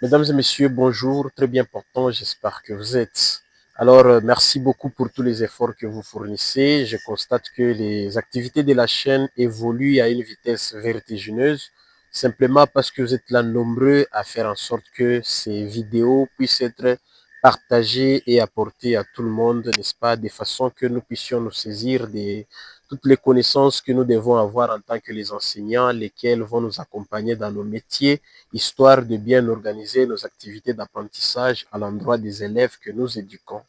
Mesdames et messieurs, bonjour, très bien portant, j'espère que vous êtes. Alors, merci beaucoup pour tous les efforts que vous fournissez. Je constate que les activités de la chaîne évoluent à une vitesse vertigineuse, simplement parce que vous êtes là nombreux à faire en sorte que ces vidéos puissent être partagées et apportées à tout le monde, n'est-ce pas, de façon que nous puissions nous saisir de toutes les connaissances que nous devons avoir en tant que les enseignants, lesquels vont nous accompagner dans nos métiers histoire de bien organiser nos activités d'apprentissage à l'endroit des élèves que nous éduquons.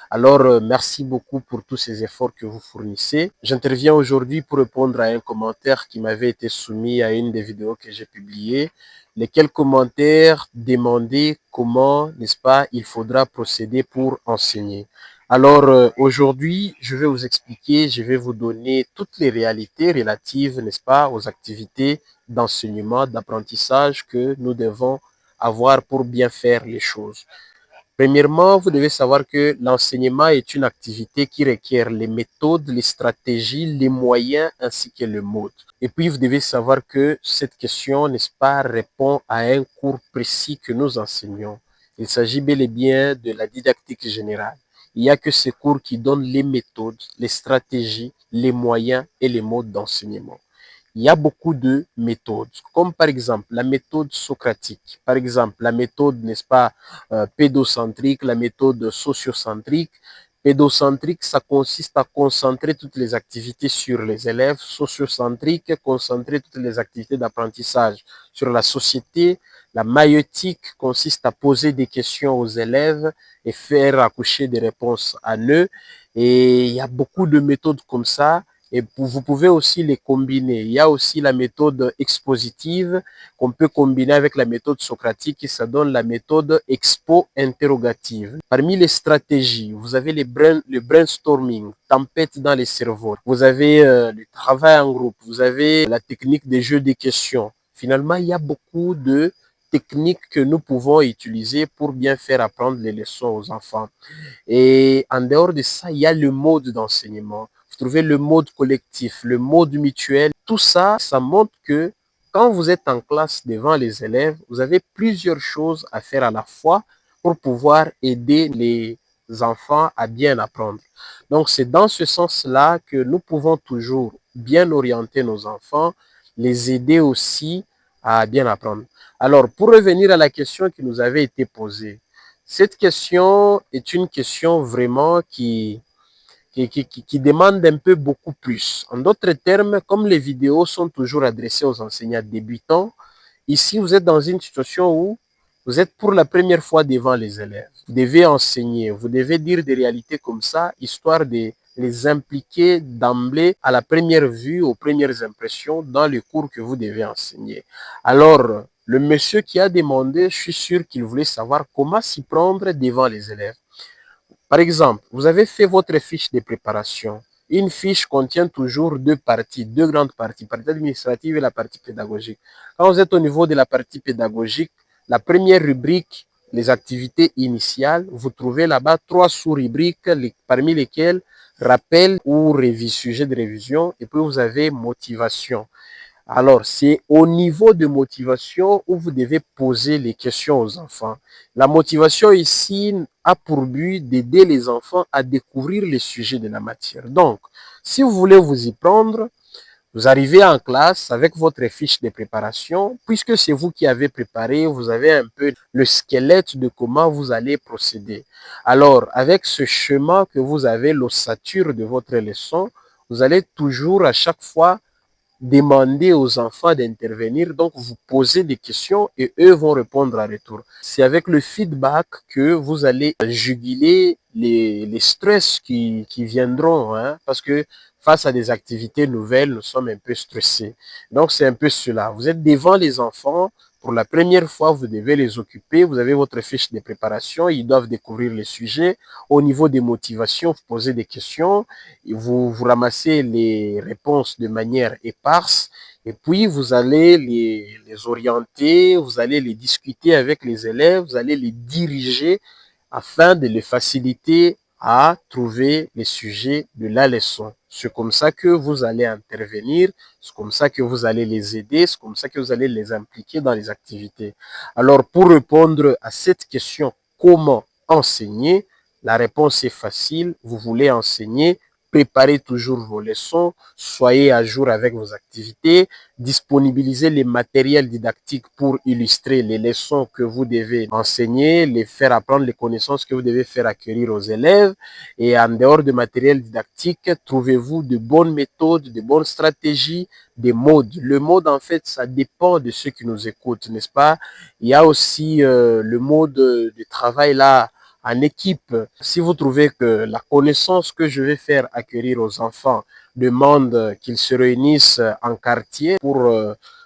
Alors, merci beaucoup pour tous ces efforts que vous fournissez. J'interviens aujourd'hui pour répondre à un commentaire qui m'avait été soumis à une des vidéos que j'ai publiées, lesquels commentaires demandaient comment, n'est-ce pas, il faudra procéder pour enseigner. Alors, aujourd'hui, je vais vous expliquer, je vais vous donner toutes les réalités relatives, n'est-ce pas, aux activités d'enseignement, d'apprentissage que nous devons avoir pour bien faire les choses. Premièrement, vous devez savoir que l'enseignement est une activité qui requiert les méthodes, les stratégies, les moyens ainsi que le mode. Et puis, vous devez savoir que cette question, n'est-ce pas, répond à un cours précis que nous enseignons. Il s'agit bel et bien de la didactique générale. Il n'y a que ce cours qui donne les méthodes, les stratégies, les moyens et les modes d'enseignement. Il y a beaucoup de méthodes, comme par exemple la méthode socratique, par exemple la méthode, n'est-ce pas, pédocentrique, la méthode sociocentrique. Pédocentrique, ça consiste à concentrer toutes les activités sur les élèves. Sociocentrique, concentrer toutes les activités d'apprentissage sur la société. La maïeutique consiste à poser des questions aux élèves et faire accoucher des réponses à eux. Et il y a beaucoup de méthodes comme ça. Et vous pouvez aussi les combiner. Il y a aussi la méthode expositive qu'on peut combiner avec la méthode socratique et ça donne la méthode expo-interrogative. Parmi les stratégies, vous avez le brainstorming, tempête dans les cerveaux. Vous avez le travail en groupe. Vous avez la technique des jeux des questions. Finalement, il y a beaucoup de techniques que nous pouvons utiliser pour bien faire apprendre les leçons aux enfants. Et en dehors de ça, il y a le mode d'enseignement. Vous trouvez le mode collectif, le mode mutuel. Tout ça, ça montre que quand vous êtes en classe devant les élèves, vous avez plusieurs choses à faire à la fois pour pouvoir aider les enfants à bien apprendre. Donc, c'est dans ce sens-là que nous pouvons toujours bien orienter nos enfants, les aider aussi à bien apprendre. Alors, pour revenir à la question qui nous avait été posée, cette question est une question vraiment qui demande un peu beaucoup plus. En d'autres termes, comme les vidéos sont toujours adressées aux enseignants débutants, ici, vous êtes dans une situation où vous êtes pour la première fois devant les élèves. Vous devez enseigner, vous devez dire des réalités comme ça, histoire de les impliquer d'emblée à la première vue, aux premières impressions dans le cours que vous devez enseigner. Alors, le monsieur qui a demandé, je suis sûr qu'il voulait savoir comment s'y prendre devant les élèves. Par exemple, vous avez fait votre fiche de préparation. Une fiche contient toujours deux parties, deux grandes parties, la partie administrative et la partie pédagogique. Quand vous êtes au niveau de la partie pédagogique, la première rubrique, les activités initiales, vous trouvez là-bas trois sous-rubriques, parmi lesquelles rappel ou sujet de révision, et puis vous avez motivation. Alors, c'est au niveau de motivation où vous devez poser les questions aux enfants. La motivation ici a pour but d'aider les enfants à découvrir les sujets de la matière. Donc, si vous voulez vous y prendre, vous arrivez en classe avec votre fiche de préparation, puisque c'est vous qui avez préparé, vous avez un peu le squelette de comment vous allez procéder. Alors, avec ce chemin que vous avez, l'ossature de votre leçon, vous allez toujours à chaque fois demander aux enfants d'intervenir, donc vous posez des questions et eux vont répondre à retour. C'est avec le feedback que vous allez juguler les stress qui viendront, hein, parce que face à des activités nouvelles, nous sommes un peu stressés. Donc c'est un peu cela. Vous êtes devant les enfants. Pour la première fois, vous devez les occuper. Vous avez votre fiche de préparation. Ils doivent découvrir les sujets. Au niveau des motivations, vous posez des questions. Vous ramassez les réponses de manière éparse. Et puis, vous allez les orienter. Vous allez les discuter avec les élèves. Vous allez les diriger afin de les faciliter à trouver les sujets de la leçon. C'est comme ça que vous allez intervenir, c'est comme ça que vous allez les aider, c'est comme ça que vous allez les impliquer dans les activités. Alors, pour répondre à cette question, comment enseigner? La réponse est facile. Vous voulez enseigner, préparez toujours vos leçons, soyez à jour avec vos activités, disponibilisez les matériels didactiques pour illustrer les leçons que vous devez enseigner, les faire apprendre les connaissances que vous devez faire acquérir aux élèves. Et en dehors de matériel didactique, trouvez-vous de bonnes méthodes, de bonnes stratégies, des modes. Le mode, en fait, ça dépend de ceux qui nous écoutent, n'est-ce pas? Il y a aussi le mode de travail là en équipe. Si vous trouvez que la connaissance que je vais faire acquérir aux enfants demande qu'ils se réunissent en quartier pour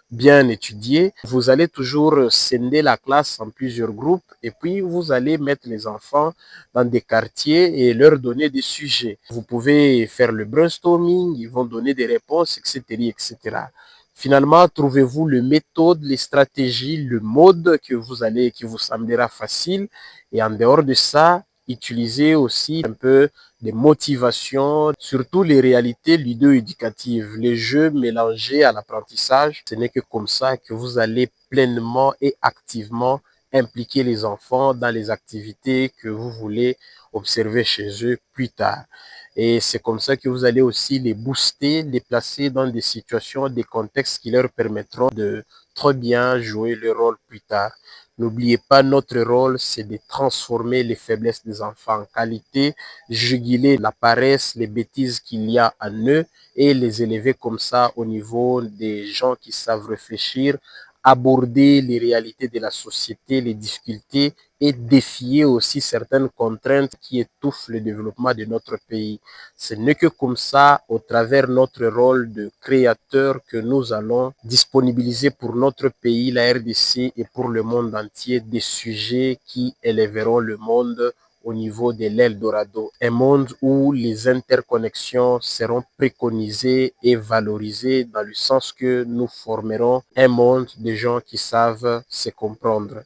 bien étudier, vous allez toujours scinder la classe en plusieurs groupes et puis vous allez mettre les enfants dans des quartiers et leur donner des sujets. Vous pouvez faire le brainstorming, ils vont donner des réponses, etc., etc. Finalement, trouvez-vous le méthode, les stratégies, le mode qui vous semblera facile. Et en dehors de ça, utilisez aussi un peu des motivations, surtout les réalités ludo-éducatives, les jeux mélangés à l'apprentissage. Ce n'est que comme ça que vous allez pleinement et activement impliquer les enfants dans les activités que vous voulez observer chez eux plus tard. Et c'est comme ça que vous allez aussi les booster, les placer dans des situations, des contextes qui leur permettront de très bien jouer le rôle plus tard. N'oubliez pas, notre rôle, c'est de transformer les faiblesses des enfants en qualité, juguler la paresse, les bêtises qu'il y a en eux et les élever comme ça au niveau des gens qui savent réfléchir, aborder les réalités de la société, les difficultés et défier aussi certaines contraintes qui étouffent le développement de notre pays. Ce n'est que comme ça, au travers de notre rôle de créateur, que nous allons disponibiliser pour notre pays, la RDC, et pour le monde entier des sujets qui élèveront le monde au niveau de l'Eldorado, un monde où les interconnexions seront préconisées et valorisées dans le sens que nous formerons un monde de gens qui savent se comprendre.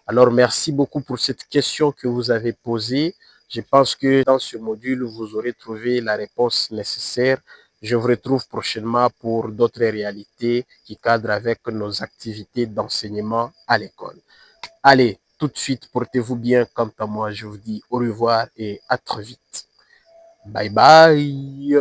Alors, merci beaucoup pour cette question que vous avez posée. Je pense que dans ce module, vous aurez trouvé la réponse nécessaire. Je vous retrouve prochainement pour d'autres réalités qui cadrent avec nos activités d'enseignement à l'école. Allez, tout de suite, portez-vous bien. Quant à moi, je vous dis au revoir et à très vite. Bye bye.